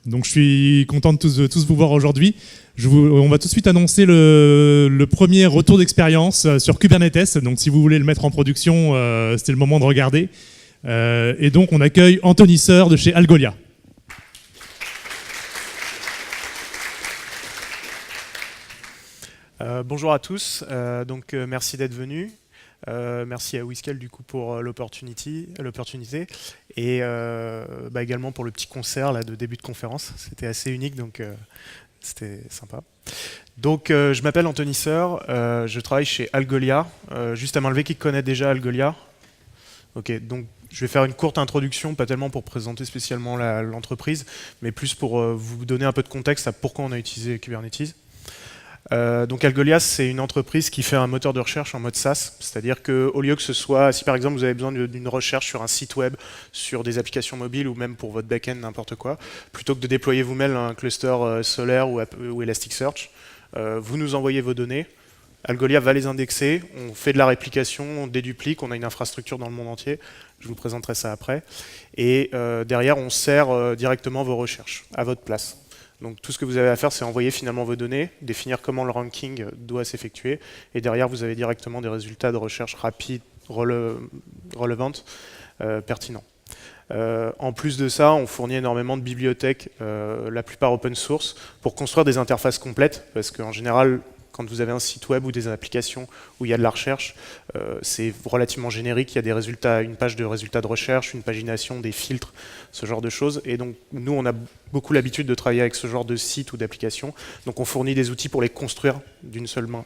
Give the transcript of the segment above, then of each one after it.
Donc je suis content de tous vous voir aujourd'hui. On va tout de suite annoncer le premier retour d'expérience sur Kubernetes. Donc si vous voulez le mettre en production, c'est le moment de regarder. Et donc on accueille Anthony Seur de chez Algolia. Bonjour à tous, merci d'être venus. Merci à Whiskel du coup pour l'opportunité et également pour le petit concert là, de début de conférence. C'était assez unique, donc c'était sympa. Donc je m'appelle Anthony Seur, je travaille chez Algolia. Juste à main levée, qui connaît déjà Algolia? Ok, donc je vais faire une courte introduction, pas tellement pour présenter spécialement l'entreprise, mais plus pour vous donner un peu de contexte à pourquoi on a utilisé Kubernetes. Donc Algolia, c'est une entreprise qui fait un moteur de recherche en mode SaaS, c'est-à-dire qu'au lieu que ce soit, si par exemple vous avez besoin d'une recherche sur un site web, sur des applications mobiles ou même pour votre back-end, n'importe quoi, plutôt que de déployer vous-même un cluster Solaire ou Elasticsearch, vous nous envoyez vos données, Algolia va les indexer, on fait de la réplication, on déduplique, on a une infrastructure dans le monde entier, je vous présenterai ça après, et derrière on sert directement vos recherches à votre place. Donc tout ce que vous avez à faire, c'est envoyer finalement vos données, définir comment le ranking doit s'effectuer, et derrière vous avez directement des résultats de recherche rapides, relevantes, pertinents. En plus de ça, on fournit énormément de bibliothèques, la plupart open source, pour construire des interfaces complètes, parce qu'en général, quand vous avez un site web ou des applications où il y a de la recherche, c'est relativement générique, il y a des résultats, une page de résultats de recherche, une pagination, des filtres, ce genre de choses. Et donc nous, on a beaucoup l'habitude de travailler avec ce genre de site ou d'application. Donc on fournit des outils pour les construire d'une seule main.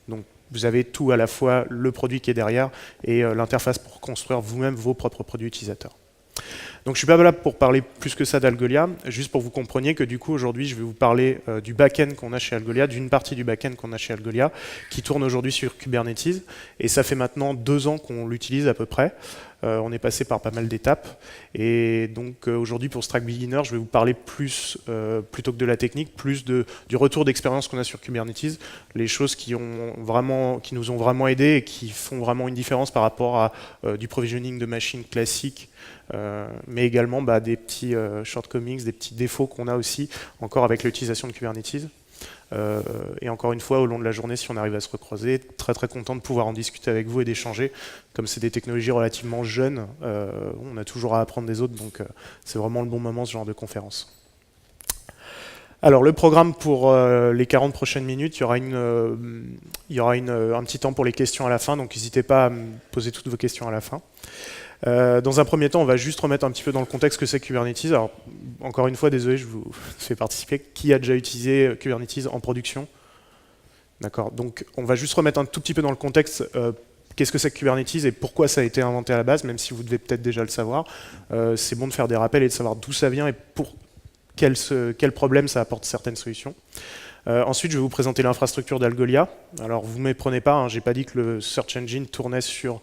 Donc vous avez tout à la fois le produit qui est derrière et l'interface pour construire vous-même vos propres produits utilisateurs. Donc je suis pas là pour parler plus que ça d'Algolia, juste pour que vous compreniez que du coup aujourd'hui je vais vous parler du back-end qu'on a chez Algolia, d'une partie du back-end qu'on a chez Algolia, qui tourne aujourd'hui sur Kubernetes, et ça fait maintenant 2 ans qu'on l'utilise à peu près. On est passé par pas mal d'étapes, et donc aujourd'hui pour Stack Beginner, je vais vous parler plus, plutôt que de la technique, plus du retour d'expérience qu'on a sur Kubernetes, les choses qui nous ont vraiment aidés et qui font vraiment une différence par rapport à du provisioning de machines classiques, mais également des petits shortcomings, des petits défauts qu'on a aussi encore avec l'utilisation de Kubernetes. Et encore une fois, au long de la journée, si on arrive à se recroiser, très très content de pouvoir en discuter avec vous et d'échanger. Comme c'est des technologies relativement jeunes, on a toujours à apprendre des autres, donc c'est vraiment le bon moment ce genre de conférence. Alors le programme pour les 40 prochaines minutes, il y aura un petit temps pour les questions à la fin, donc n'hésitez pas à me poser toutes vos questions à la fin. Dans un premier temps, on va juste remettre un petit peu dans le contexte que c'est Kubernetes. Alors, encore une fois, désolé, je vous fais participer. Qui a déjà utilisé Kubernetes en production? D'accord. Donc, on va juste remettre un tout petit peu dans le contexte qu'est-ce que c'est que Kubernetes et pourquoi ça a été inventé à la base, même si vous devez peut-être déjà le savoir. C'est bon de faire des rappels et de savoir d'où ça vient et pour quel problème ça apporte certaines solutions. Ensuite, je vais vous présenter l'infrastructure d'Algolia. Alors, vous ne méprenez pas, hein, je n'ai pas dit que le Search Engine tournait sur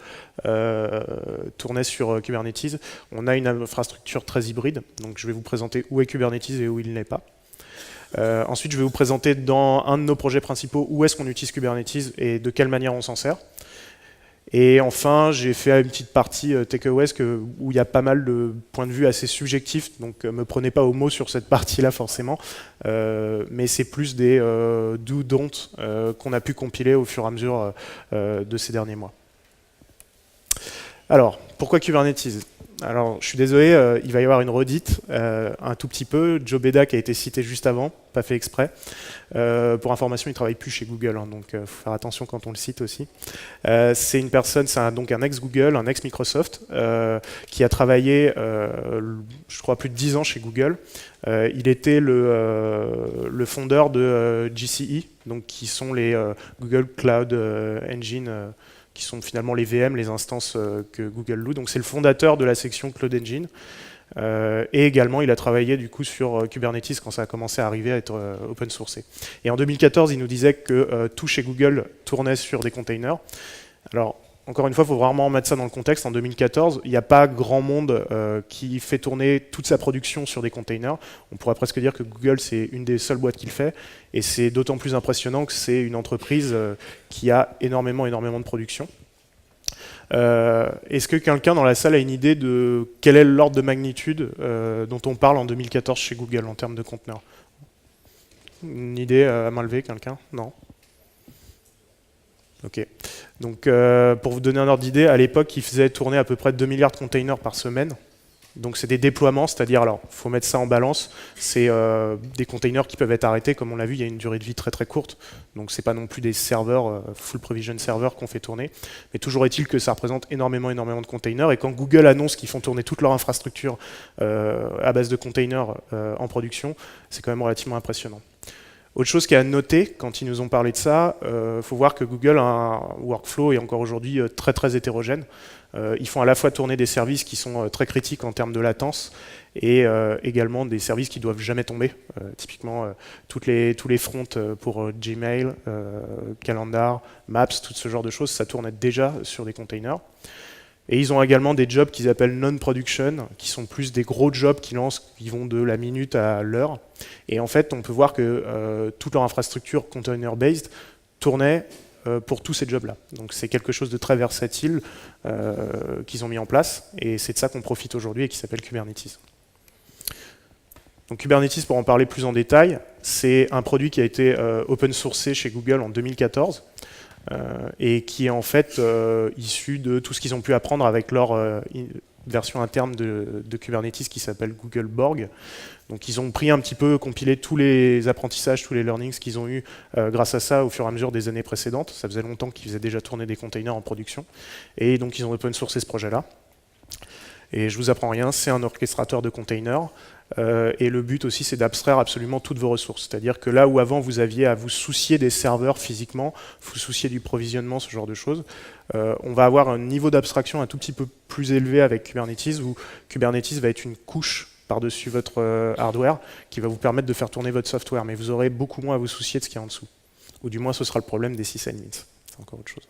Kubernetes. On a une infrastructure très hybride, donc je vais vous présenter où est Kubernetes et où il n'est pas. Ensuite, je vais vous présenter dans un de nos projets principaux où est-ce qu'on utilise Kubernetes et de quelle manière on s'en sert. Et enfin, j'ai fait une petite partie takeaways où il y a pas mal de points de vue assez subjectifs, donc me prenez pas au mot sur cette partie-là forcément, mais c'est plus des do, don't qu'on a pu compiler au fur et à mesure de ces derniers mois. Alors, pourquoi Kubernetes? Alors, je suis désolé, il va y avoir une redite un tout petit peu. Joe Beda qui a été cité juste avant, pas fait exprès. Pour information, il ne travaille plus chez Google, hein, donc il faut faire attention quand on le cite aussi. C'est une personne, donc un ex-Google, un ex-Microsoft, qui a travaillé, je crois, plus de 10 ans chez Google. Il était le fondeur de GCE, donc qui sont les Google Cloud Engine, qui sont finalement les VM, les instances que Google loue. Donc c'est le fondateur de la section Cloud Engine. Et également, il a travaillé du coup sur Kubernetes quand ça a commencé à arriver à être open sourcé. Et en 2014, il nous disait que tout chez Google tournait sur des containers. Alors, encore une fois, il faut vraiment mettre ça dans le contexte. En 2014, il n'y a pas grand monde qui fait tourner toute sa production sur des containers. On pourrait presque dire que Google, c'est une des seules boîtes qui le fait. Et c'est d'autant plus impressionnant que c'est une entreprise qui a énormément de production. Est-ce que quelqu'un dans la salle a une idée de quel est l'ordre de magnitude dont on parle en 2014 chez Google en termes de conteneurs? Une idée à main levée, quelqu'un? Non? Ok. Donc, pour vous donner un ordre d'idée, à l'époque, ils faisaient tourner à peu près 2 milliards de containers par semaine. Donc, c'est des déploiements, c'est-à-dire, alors, il faut mettre ça en balance, c'est des containers qui peuvent être arrêtés. Comme on l'a vu, il y a une durée de vie très très courte. Donc, c'est pas non plus des serveurs, full provision serveurs qu'on fait tourner. Mais toujours est-il que ça représente énormément de containers. Et quand Google annonce qu'ils font tourner toute leur infrastructure à base de containers en production, c'est quand même relativement impressionnant. Autre chose qui est à noter, quand ils nous ont parlé de ça, faut voir que Google a un workflow et encore aujourd'hui très très hétérogène. Ils font à la fois tourner des services qui sont très critiques en termes de latence et également des services qui doivent jamais tomber. Typiquement, tous les fronts pour Gmail, Calendar, Maps, tout ce genre de choses, ça tourne déjà sur des containers. Et ils ont également des jobs qu'ils appellent non-production, qui sont plus des gros jobs qui vont de la minute à l'heure. Et en fait, on peut voir que toute leur infrastructure container-based tournait pour tous ces jobs-là. Donc c'est quelque chose de très versatile qu'ils ont mis en place, et c'est de ça qu'on profite aujourd'hui et qui s'appelle Kubernetes. Donc Kubernetes, pour en parler plus en détail, c'est un produit qui a été open sourcé chez Google en 2014. Et qui est en fait issu de tout ce qu'ils ont pu apprendre avec leur version interne de Kubernetes qui s'appelle Google Borg. Donc ils ont pris un petit peu, compilé tous les apprentissages, tous les learnings qu'ils ont eu grâce à ça au fur et à mesure des années précédentes. Ça faisait longtemps qu'ils faisaient déjà tourner des containers en production. Et donc ils ont open sourcé ce projet-là. Et je vous apprends rien, c'est un orchestrateur de containers. Et le but aussi, c'est d'abstraire absolument toutes vos ressources. C'est-à-dire que là où avant, vous aviez à vous soucier des serveurs physiquement, vous soucier du provisionnement, ce genre de choses, on va avoir un niveau d'abstraction un tout petit peu plus élevé avec Kubernetes, où Kubernetes va être une couche par-dessus votre hardware qui va vous permettre de faire tourner votre software. Mais vous aurez beaucoup moins à vous soucier de ce qu'il y a en dessous. Ou du moins, ce sera le problème des sysadmins. C'est encore autre chose.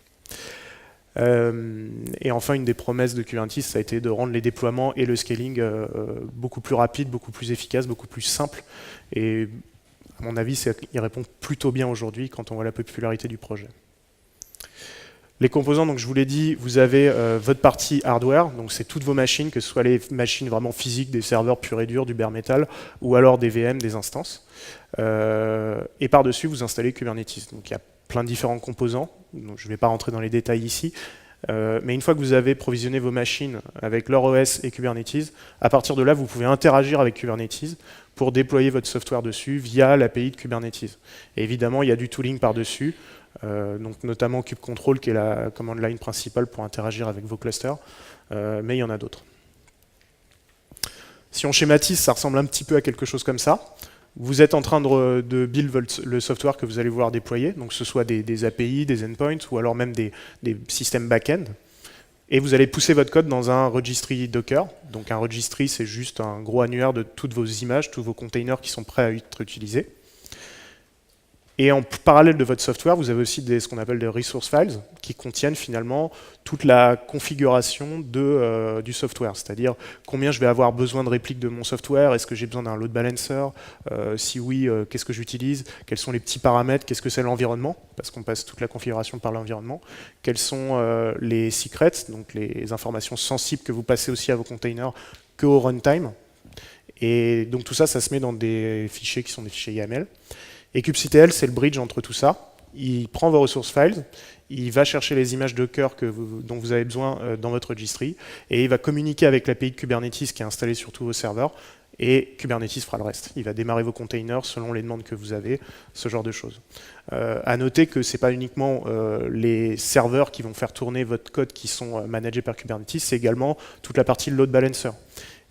Et enfin, une des promesses de Kubernetes, ça a été de rendre les déploiements et le scaling beaucoup plus rapides, beaucoup plus efficaces, beaucoup plus simples. Et à mon avis, il répond plutôt bien aujourd'hui quand on voit la popularité du projet. Les composants, donc je vous l'ai dit, vous avez votre partie hardware, donc c'est toutes vos machines, que ce soit les machines vraiment physiques, des serveurs purs et durs, du bare metal, ou alors des VM, des instances. Et par-dessus, vous installez Kubernetes. Donc il y a plein de différents composants, donc je ne vais pas rentrer dans les détails ici, mais une fois que vous avez provisionné vos machines avec leur OS et Kubernetes, à partir de là, vous pouvez interagir avec Kubernetes pour déployer votre software dessus via l'API de Kubernetes. Et évidemment, il y a du tooling par-dessus, donc notamment kubectl, qui est la command line principale pour interagir avec vos clusters, mais il y en a d'autres. Si on schématise, ça ressemble un petit peu à quelque chose comme ça. Vous êtes en train de build le software que vous allez vouloir déployer, donc que ce soit des API, des endpoints, ou alors même des systèmes back-end. Et vous allez pousser votre code dans un registry Docker. Donc un registry, c'est juste un gros annuaire de toutes vos images, tous vos containers qui sont prêts à être utilisés. Et en parallèle de votre software, vous avez aussi ce qu'on appelle des resource files qui contiennent finalement toute la configuration du software, c'est-à-dire combien je vais avoir besoin de répliques de mon software, est-ce que j'ai besoin d'un load balancer, si oui, qu'est-ce que j'utilise, quels sont les petits paramètres, qu'est-ce que c'est l'environnement, parce qu'on passe toute la configuration par l'environnement, quels sont les secrets, donc les informations sensibles que vous passez aussi à vos containers qu'au runtime. Et donc tout ça, ça se met dans des fichiers qui sont des fichiers YAML. Et kubectl, c'est le bridge entre tout ça. Il prend vos resource files, il va chercher les images Docker dont vous avez besoin dans votre registry, et il va communiquer avec l'API de Kubernetes qui est installée sur tous vos serveurs, et Kubernetes fera le reste. Il va démarrer vos containers selon les demandes que vous avez, ce genre de choses. À noter que ce n'est pas uniquement les serveurs qui vont faire tourner votre code qui sont managés par Kubernetes, c'est également toute la partie load balancer.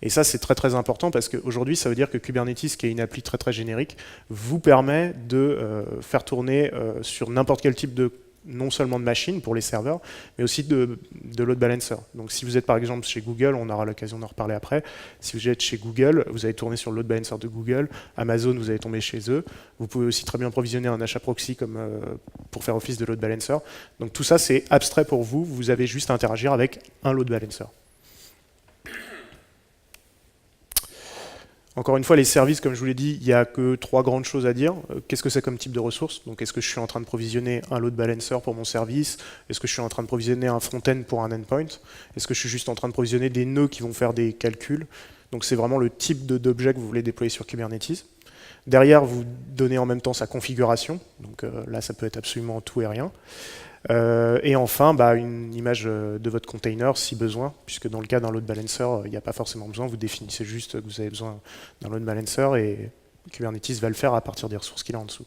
Et ça, c'est très très important parce qu'aujourd'hui, ça veut dire que Kubernetes, qui est une appli très très générique, vous permet de faire tourner sur n'importe quel type de, non seulement de machine pour les serveurs, mais aussi de load balancer. Donc si vous êtes par exemple chez Google, on aura l'occasion d'en reparler après, si vous êtes chez Google, vous allez tourner sur le load balancer de Google, Amazon, vous allez tomber chez eux, vous pouvez aussi très bien provisionner un achat proxy pour faire office de load balancer. Donc tout ça, c'est abstrait pour vous, vous avez juste à interagir avec un load balancer. Encore une fois, les services, comme je vous l'ai dit, il n'y a que 3 grandes choses à dire. Qu'est-ce que c'est comme type de ressources? Donc, est-ce que je suis en train de provisionner un load balancer pour mon service? Est-ce que je suis en train de provisionner un front-end pour un endpoint? Est-ce que je suis juste en train de provisionner des nœuds qui vont faire des calculs? Donc, c'est vraiment le type d'objet que vous voulez déployer sur Kubernetes. Derrière, vous donnez en même temps sa configuration. Donc là, ça peut être absolument tout et rien. Et enfin, une image de votre container si besoin, puisque dans le cas d'un load balancer, il n'y a pas forcément besoin, vous définissez juste que vous avez besoin d'un load balancer et Kubernetes va le faire à partir des ressources qu'il a en dessous.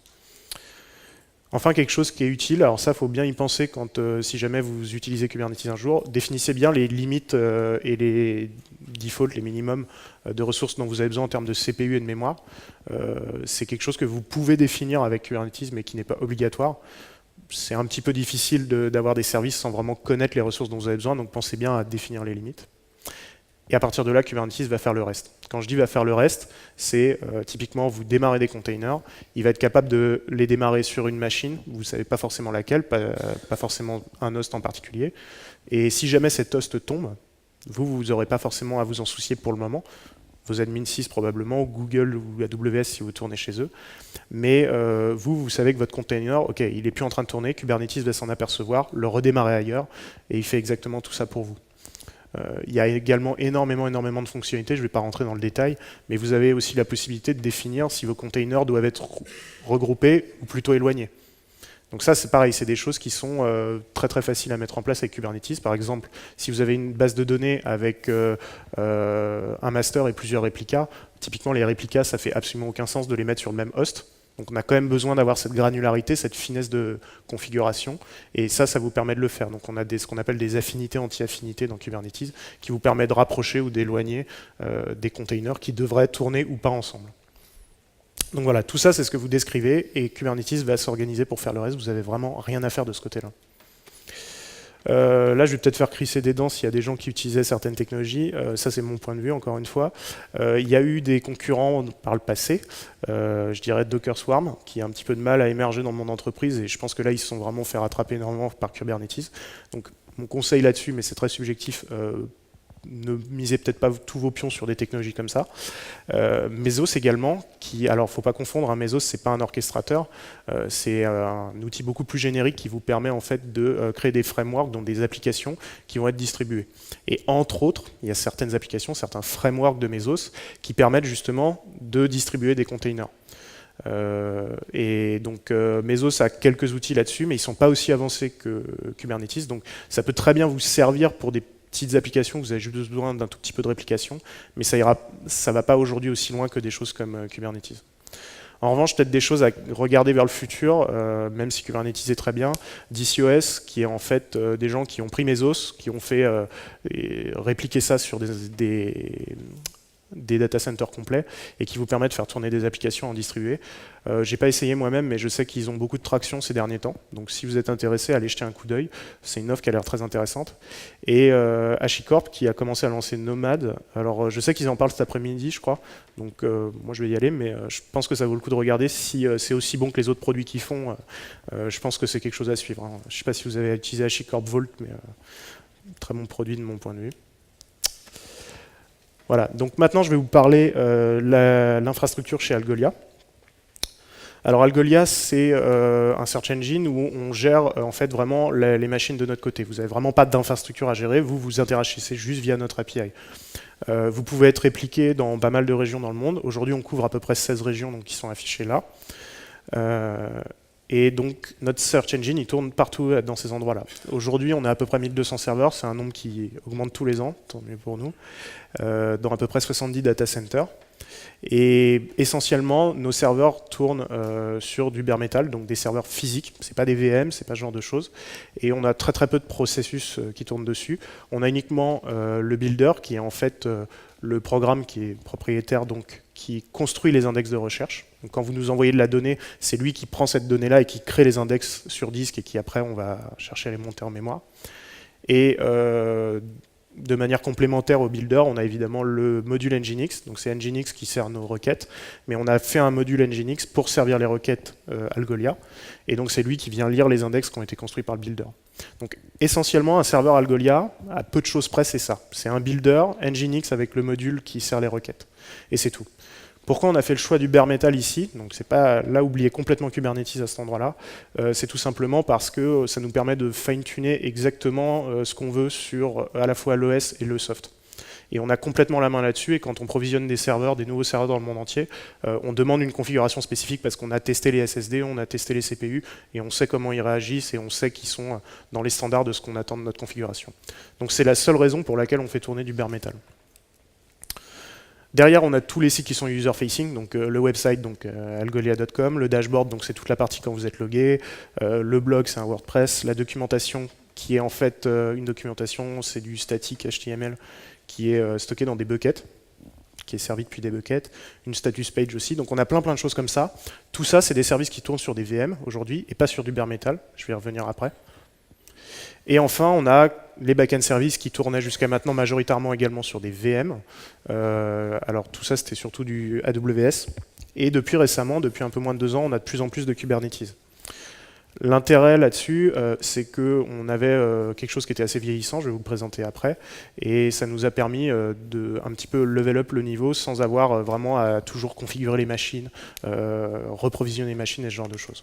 Enfin, quelque chose qui est utile, alors ça, il faut bien y penser quand, si jamais vous utilisez Kubernetes un jour, définissez bien les limites et les defaults, les minimums de ressources dont vous avez besoin en termes de CPU et de mémoire. C'est quelque chose que vous pouvez définir avec Kubernetes, mais qui n'est pas obligatoire. C'est un petit peu difficile d'avoir des services sans vraiment connaître les ressources dont vous avez besoin, donc pensez bien à définir les limites. Et à partir de là, Kubernetes va faire le reste. Quand je dis va faire le reste, c'est typiquement vous démarrez des containers, il va être capable de les démarrer sur une machine, vous ne savez pas forcément laquelle, pas forcément un host en particulier. Et si jamais cet host tombe, vous n'aurez pas forcément à vous en soucier pour le moment. Vos admin 6 probablement, ou Google ou AWS si vous tournez chez eux. Mais vous savez que votre container, ok, il n'est plus en train de tourner, Kubernetes va s'en apercevoir, le redémarrer ailleurs, et il fait exactement tout ça pour vous. Il y a également énormément de fonctionnalités, je ne vais pas rentrer dans le détail, mais vous avez aussi la possibilité de définir si vos containers doivent être regroupés ou plutôt éloignés. Donc ça, c'est pareil, c'est des choses qui sont très faciles à mettre en place avec Kubernetes. Par exemple, si vous avez une base de données avec un master et plusieurs réplicas, typiquement les réplicas, ça fait absolument aucun sens de les mettre sur le même host. Donc on a quand même besoin d'avoir cette granularité, cette finesse de configuration, et ça vous permet de le faire. Donc on a ce qu'on appelle des affinités anti-affinités dans Kubernetes, qui vous permet de rapprocher ou d'éloigner des containers qui devraient tourner ou pas ensemble. Donc voilà, tout ça c'est ce que vous déscrivez, et Kubernetes va s'organiser pour faire le reste, vous n'avez vraiment rien à faire de ce côté-là. Là, je vais peut-être faire crisser des dents s'il y a des gens qui utilisaient certaines technologies. Ça, c'est mon point de vue, encore une fois. Il y a eu des concurrents par le passé. Je dirais Docker Swarm, qui a un petit peu de mal à émerger dans mon entreprise. Et je pense que là, ils se sont vraiment fait rattraper énormément par Kubernetes. Donc, mon conseil là-dessus, mais c'est très subjectif, ne misez peut-être pas tous vos pions sur des technologies comme ça. Mesos également, alors faut pas confondre, hein, Mesos c'est pas un orchestrateur, c'est un outil beaucoup plus générique qui vous permet en fait de créer des frameworks, donc des applications qui vont être distribuées. Et entre autres, il y a certaines applications, certains frameworks de Mesos qui permettent justement de distribuer des containers. Et donc Mesos a quelques outils là-dessus, mais ils sont pas aussi avancés que Kubernetes, donc ça peut très bien vous servir pour des petites applications, vous avez juste besoin d'un tout petit peu de réplication, mais ça va pas aujourd'hui aussi loin que des choses comme Kubernetes. En revanche, peut-être des choses à regarder vers le futur, même si Kubernetes est très bien, DCOS, qui est en fait des gens qui ont pris Mesos, qui ont fait répliquer ça sur des data centers complets et qui vous permettent de faire tourner des applications en distribué. J'ai pas essayé moi-même, mais je sais qu'ils ont beaucoup de traction ces derniers temps. Donc si vous êtes intéressé, allez jeter un coup d'œil. C'est une offre qui a l'air très intéressante. Et HashiCorp qui a commencé à lancer Nomad. Alors je sais qu'ils en parlent cet après-midi, je crois. Donc moi je vais y aller, mais je pense que ça vaut le coup de regarder. Si c'est aussi bon que les autres produits qu'ils font, je pense que c'est quelque chose à suivre, hein. Je sais pas si vous avez utilisé HashiCorp Vault, mais très bon produit de mon point de vue. Voilà, donc maintenant je vais vous parler de l'infrastructure chez Algolia. Alors Algolia, c'est un search engine où on gère en fait vraiment les machines de notre côté. Vous n'avez vraiment pas d'infrastructure à gérer, vous interagissez juste via notre API. Vous pouvez être répliqué dans pas mal de régions dans le monde. Aujourd'hui, on couvre à peu près 16 régions donc, qui sont affichées là. Et donc, notre search engine, il tourne partout dans ces endroits-là. Aujourd'hui, on a à peu près 1200 serveurs. C'est un nombre qui augmente tous les ans, tant mieux pour nous, dans à peu près 70 data centers. Et essentiellement, nos serveurs tournent sur du bare metal, donc des serveurs physiques. C'est pas des VM, c'est pas ce genre de choses. Et on a très peu de processus qui tournent dessus. On a uniquement le builder, qui est en fait le programme qui est propriétaire, donc qui construit les index de recherche. Donc quand vous nous envoyez de la donnée, c'est lui qui prend cette donnée-là et qui crée les index sur disque et qui après on va chercher à les monter en mémoire. Et de manière complémentaire au builder, on a évidemment le module Nginx, donc c'est Nginx qui sert nos requêtes, mais on a fait un module Nginx pour servir les requêtes Algolia, et donc c'est lui qui vient lire les index qui ont été construits par le builder. Donc essentiellement, un serveur Algolia, à peu de choses près, c'est ça. C'est un builder, Nginx avec le module qui sert les requêtes. Et c'est tout. Pourquoi on a fait le choix du bare metal ici? Donc c'est pas là oublier complètement Kubernetes à cet endroit-là. C'est tout simplement parce que ça nous permet de fine-tuner exactement ce qu'on veut sur à la fois l'OS et le soft. Et on a complètement la main là-dessus, et quand on provisionne des serveurs, des nouveaux serveurs dans le monde entier, on demande une configuration spécifique parce qu'on a testé les SSD, on a testé les CPU, et on sait comment ils réagissent, et on sait qu'ils sont dans les standards de ce qu'on attend de notre configuration. Donc c'est la seule raison pour laquelle on fait tourner du bare metal. Derrière, on a tous les sites qui sont user-facing, donc le website, donc algolia.com, le dashboard, donc c'est toute la partie quand vous êtes logué, le blog, c'est un WordPress, la documentation, qui est en fait une documentation, c'est du statique HTML, qui est stocké dans des buckets, qui est servi depuis des buckets, une status page aussi, donc on a plein de choses comme ça. Tout ça, c'est des services qui tournent sur des VM aujourd'hui, et pas sur du bare metal, je vais y revenir après. Et enfin, on a les back-end services qui tournaient jusqu'à maintenant majoritairement également sur des VM. Alors tout ça, c'était surtout du AWS. Et depuis récemment, depuis un peu moins de 2 ans, on a de plus en plus de Kubernetes. L'intérêt là-dessus, c'est qu'on avait quelque chose qui était assez vieillissant, je vais vous le présenter après, et ça nous a permis de un petit peu level up le niveau sans avoir vraiment à toujours configurer les machines, reprovisionner les machines et ce genre de choses.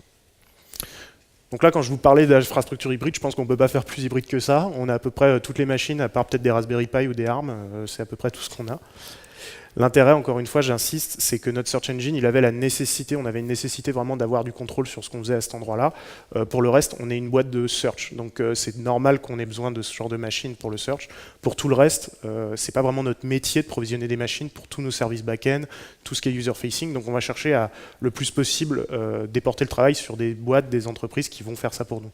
Donc là, quand je vous parlais d'infrastructure hybride, je pense qu'on ne peut pas faire plus hybride que ça. On a à peu près toutes les machines, à part peut-être des Raspberry Pi ou des ARM, c'est à peu près tout ce qu'on a. L'intérêt, encore une fois, j'insiste, c'est que notre search engine, il avait la nécessité, on avait une nécessité vraiment d'avoir du contrôle sur ce qu'on faisait à cet endroit-là. Pour le reste, on est une boîte de search, donc c'est normal qu'on ait besoin de ce genre de machine pour le search. Pour tout le reste, c'est pas vraiment notre métier de provisionner des machines pour tous nos services back-end, tout ce qui est user-facing, donc on va chercher à, le plus possible, déporter le travail sur des boîtes, des entreprises qui vont faire ça pour nous.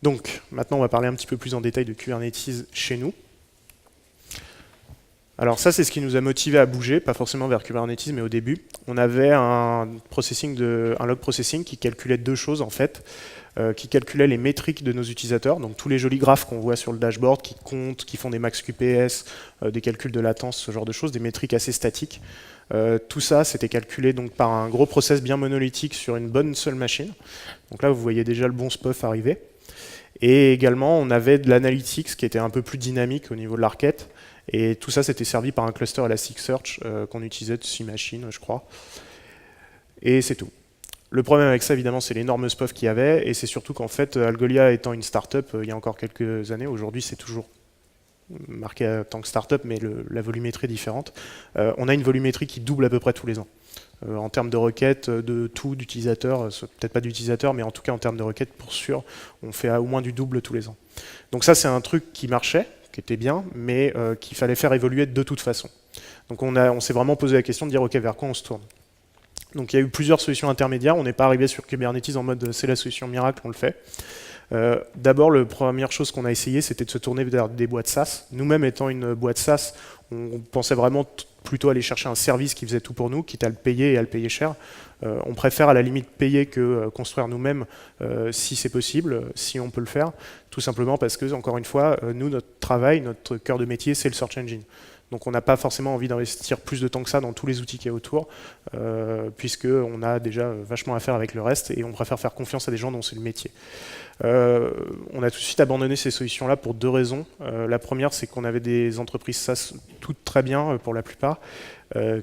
Donc, maintenant, on va parler un petit peu plus en détail de Kubernetes chez nous. Alors ça, c'est ce qui nous a motivé à bouger, pas forcément vers Kubernetes, mais au début. On avait un log processing qui calculait 2 choses en fait, qui calculait les métriques de nos utilisateurs, donc tous les jolis graphes qu'on voit sur le dashboard, qui comptent, qui font des max QPS, des calculs de latence, ce genre de choses, des métriques assez statiques. Tout ça, c'était calculé donc par un gros process bien monolithique sur une bonne seule machine. Donc là, vous voyez déjà le bon SPUF arriver. Et également, on avait de l'analytics qui était un peu plus dynamique au niveau de la requête. Et tout ça, c'était servi par un cluster Elasticsearch qu'on utilisait de 6 machines, je crois. Et c'est tout. Le problème avec ça, évidemment, c'est l'énorme SPUF qu'il y avait. Et c'est surtout qu'en fait, Algolia étant une startup il y a encore quelques années, aujourd'hui c'est toujours marqué en tant que startup, mais la volumétrie est différente. On a une volumétrie qui double à peu près tous les ans. En termes de requêtes, de tout, d'utilisateurs, peut-être pas d'utilisateurs, mais en tout cas en termes de requêtes, pour sûr, on fait au moins du double tous les ans. Donc ça, c'est un truc qui marchait, qui était bien, mais qu'il fallait faire évoluer de toute façon. Donc on s'est vraiment posé la question de dire, ok, vers quoi on se tourne? Donc il y a eu plusieurs solutions intermédiaires, on n'est pas arrivé sur Kubernetes en mode c'est la solution miracle, on le fait. D'abord, la première chose qu'on a essayé, c'était de se tourner vers des boîtes SaaS. Nous-mêmes étant une boîte SaaS, on pensait vraiment plutôt aller chercher un service qui faisait tout pour nous, quitte à le payer et à le payer cher. On préfère à la limite payer que construire nous-mêmes si c'est possible, si on peut le faire, tout simplement parce que, encore une fois, nous, notre travail, notre cœur de métier, c'est le search engine. Donc on n'a pas forcément envie d'investir plus de temps que ça dans tous les outils qu'il y a autour, puisqu'on a déjà vachement à faire avec le reste et on préfère faire confiance à des gens dont c'est le métier. On a tout de suite abandonné ces solutions-là pour 2 raisons. La première, c'est qu'on avait des entreprises SaaS toutes très bien pour la plupart,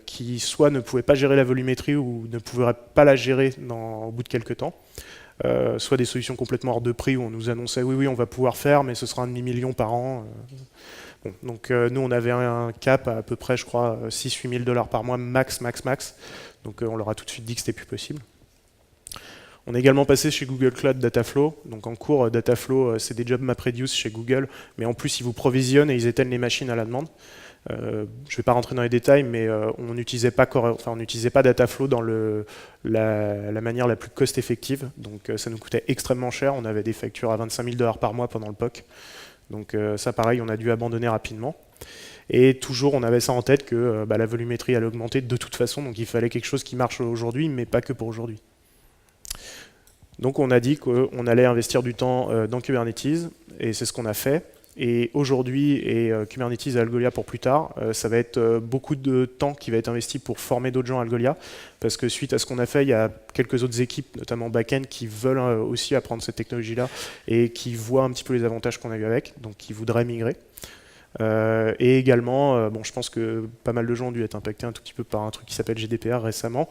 qui soit ne pouvaient pas gérer la volumétrie ou ne pouvaient pas la gérer au bout de quelques temps. Soit des solutions complètement hors de prix où on nous annonçait oui on va pouvoir faire mais ce sera un demi-million par an. Bon, donc nous on avait un cap à peu près je crois 6-8 000 $ par mois max. Donc on leur a tout de suite dit que c'était plus possible. On est également passé chez Google Cloud Dataflow. Donc en cours, Dataflow, c'est des jobs MapReduce chez Google, mais en plus, ils vous provisionnent et ils éteignent les machines à la demande. Je ne vais pas rentrer dans les détails, mais on n'utilisait pas Dataflow dans la manière la plus cost-effective. Donc ça nous coûtait extrêmement cher. On avait des factures à 25 000 $ par mois pendant le POC. Donc ça, pareil, on a dû abandonner rapidement. Et toujours, on avait ça en tête que la volumétrie allait augmenter de toute façon. Donc il fallait quelque chose qui marche aujourd'hui, mais pas que pour aujourd'hui. Donc on a dit qu'on allait investir du temps dans Kubernetes, et c'est ce qu'on a fait. et aujourd'hui, et Kubernetes et Algolia pour plus tard, ça va être beaucoup de temps qui va être investi pour former d'autres gens à Algolia, parce que suite à ce qu'on a fait, il y a quelques autres équipes, notamment back-end, qui veulent aussi apprendre cette technologie-là, et qui voient un petit peu les avantages qu'on a eu avec, donc qui voudraient migrer. Et également, bon, je pense que pas mal de gens ont dû être impactés un tout petit peu par un truc qui s'appelle GDPR récemment.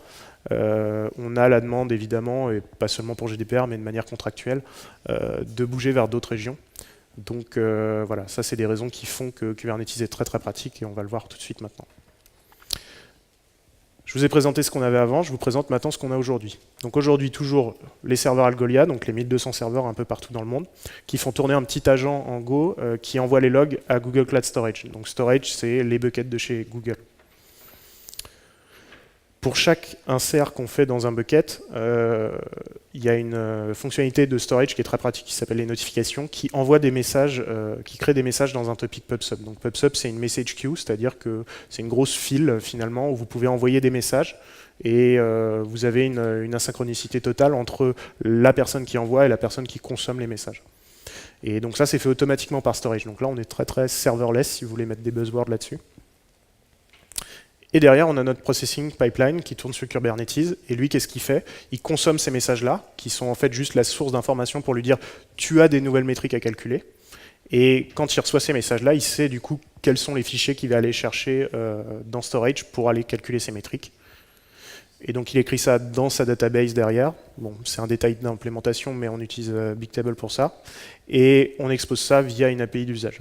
On a la demande évidemment, et pas seulement pour GDPR, mais de manière contractuelle, de bouger vers d'autres régions. Donc voilà, ça c'est des raisons qui font que Kubernetes est très très pratique et on va le voir tout de suite maintenant. Je vous ai présenté ce qu'on avait avant, je vous présente maintenant ce qu'on a aujourd'hui. Donc aujourd'hui, toujours les serveurs Algolia, donc les 1200 serveurs un peu partout dans le monde, qui font tourner un petit agent en Go qui envoie les logs à Google Cloud Storage. Donc storage, c'est les buckets de chez Google. Pour chaque insert qu'on fait dans un bucket, il y a une fonctionnalité de storage qui est très pratique, qui s'appelle les notifications, qui envoie des messages, qui crée des messages dans un topic PubSub. Donc PubSub, c'est une message queue, c'est-à-dire que c'est une grosse file finalement où vous pouvez envoyer des messages et vous avez une asynchronicité totale entre la personne qui envoie et la personne qui consomme les messages. Et donc ça, c'est fait automatiquement par storage. Donc là, on est très très serverless si vous voulez mettre des buzzwords là-dessus. Et derrière, on a notre processing pipeline qui tourne sur Kubernetes. Et lui, qu'est-ce qu'il fait? Il consomme ces messages-là, qui sont en fait juste la source d'information pour lui dire « tu as des nouvelles métriques à calculer ». Et quand il reçoit ces messages-là, il sait du coup quels sont les fichiers qu'il va aller chercher dans storage pour aller calculer ces métriques. Et donc il écrit ça dans sa database derrière. Bon, c'est un détail d'implémentation, mais on utilise Bigtable pour ça. Et on expose ça via une API d'usage.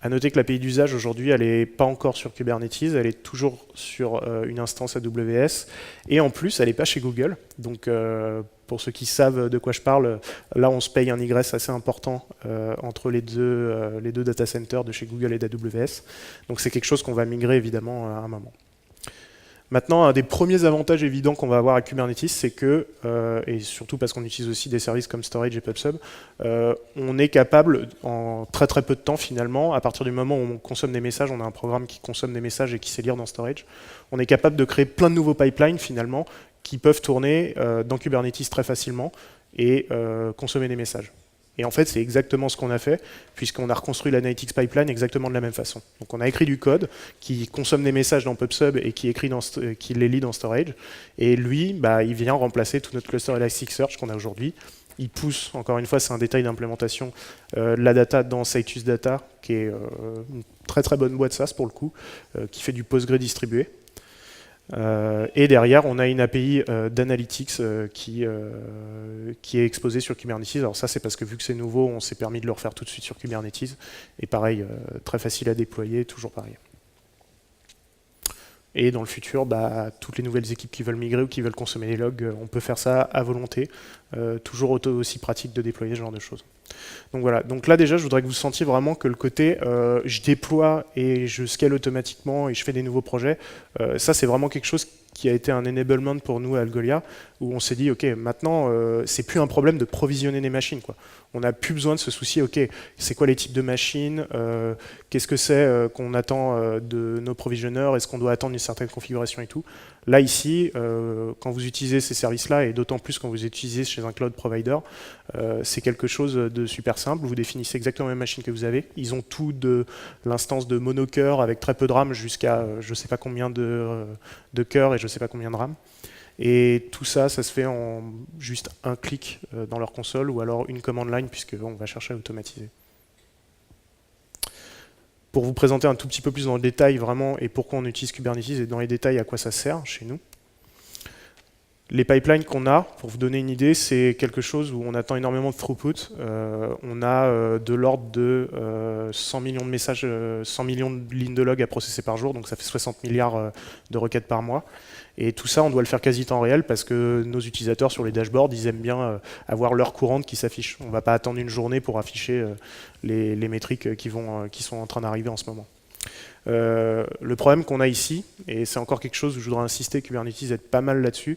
À noter que l'API d'usage aujourd'hui, elle n'est pas encore sur Kubernetes, elle est toujours sur une instance AWS, et en plus, elle n'est pas chez Google. Donc, pour ceux qui savent de quoi je parle, là, on se paye un egress assez important entre les deux data centers de chez Google et d'AWS. Donc, c'est quelque chose qu'on va migrer évidemment à un moment. Maintenant, un des premiers avantages évidents qu'on va avoir à Kubernetes, c'est que, et surtout parce qu'on utilise aussi des services comme Storage et PubSub, on est capable, en très très peu de temps finalement, à partir du moment où on consomme des messages, on a un programme qui consomme des messages et qui sait lire dans Storage, on est capable de créer plein de nouveaux pipelines finalement qui peuvent tourner dans Kubernetes très facilement et consommer des messages. Et en fait, c'est exactement ce qu'on a fait, puisqu'on a reconstruit l'Analytics Pipeline exactement de la même façon. Donc on a écrit du code qui consomme des messages dans PubSub et qui les lit dans Storage. Et lui, bah, il vient remplacer tout notre cluster Elasticsearch qu'on a aujourd'hui. Il pousse, encore une fois, c'est un détail d'implémentation, la data dans Citus Data, qui est une très très bonne boîte SaaS pour le coup, qui fait du Postgre distribué. Et derrière, on a une API d'Analytics qui est exposée sur Kubernetes. Alors ça, c'est parce que vu que c'est nouveau, on s'est permis de le refaire tout de suite sur Kubernetes. Et pareil, très facile à déployer, toujours pareil. Et dans le futur, bah, toutes les nouvelles équipes qui veulent migrer ou qui veulent consommer les logs, on peut faire ça à volonté. Toujours aussi pratique de déployer ce genre de choses. Donc voilà, donc là déjà je voudrais que vous sentiez vraiment que le côté je déploie et je scale automatiquement et je fais des nouveaux projets, ça c'est vraiment quelque chose qui a été un enablement pour nous à Algolia, où on s'est dit ok maintenant c'est plus un problème de provisionner des machines, quoi. On n'a plus besoin de se soucier ok c'est quoi les types de machines, qu'est-ce que c'est qu'on attend de nos provisionneurs, est-ce qu'on doit attendre une certaine configuration et tout. Là ici, quand vous utilisez ces services-là, et d'autant plus quand vous utilisez chez un cloud provider, c'est quelque chose de super simple. Vous définissez exactement la même machine que vous avez. Ils ont tout de l'instance de monocœur avec très peu de RAM jusqu'à je ne sais pas combien de cœurs et je ne sais pas combien de RAM. Et tout ça, ça se fait en juste un clic dans leur console ou alors une command line puisqu'on va chercher à automatiser. Pour vous présenter un tout petit peu plus dans le détail vraiment et pourquoi on utilise Kubernetes et dans les détails à quoi ça sert chez nous. Les pipelines qu'on a, pour vous donner une idée, c'est quelque chose où on attend énormément de throughput. On a de l'ordre de 100 millions de messages, 100 millions de lignes de log à processer par jour, donc ça fait 60 milliards de requêtes par mois. Et tout ça, on doit le faire quasi temps réel parce que nos utilisateurs sur les dashboards, ils aiment bien avoir l'heure courante qui s'affiche. On ne va pas attendre une journée pour afficher les métriques qui sont en train d'arriver en ce moment. Le problème qu'on a ici, et c'est encore quelque chose où je voudrais insister, Kubernetes aide pas mal là-dessus,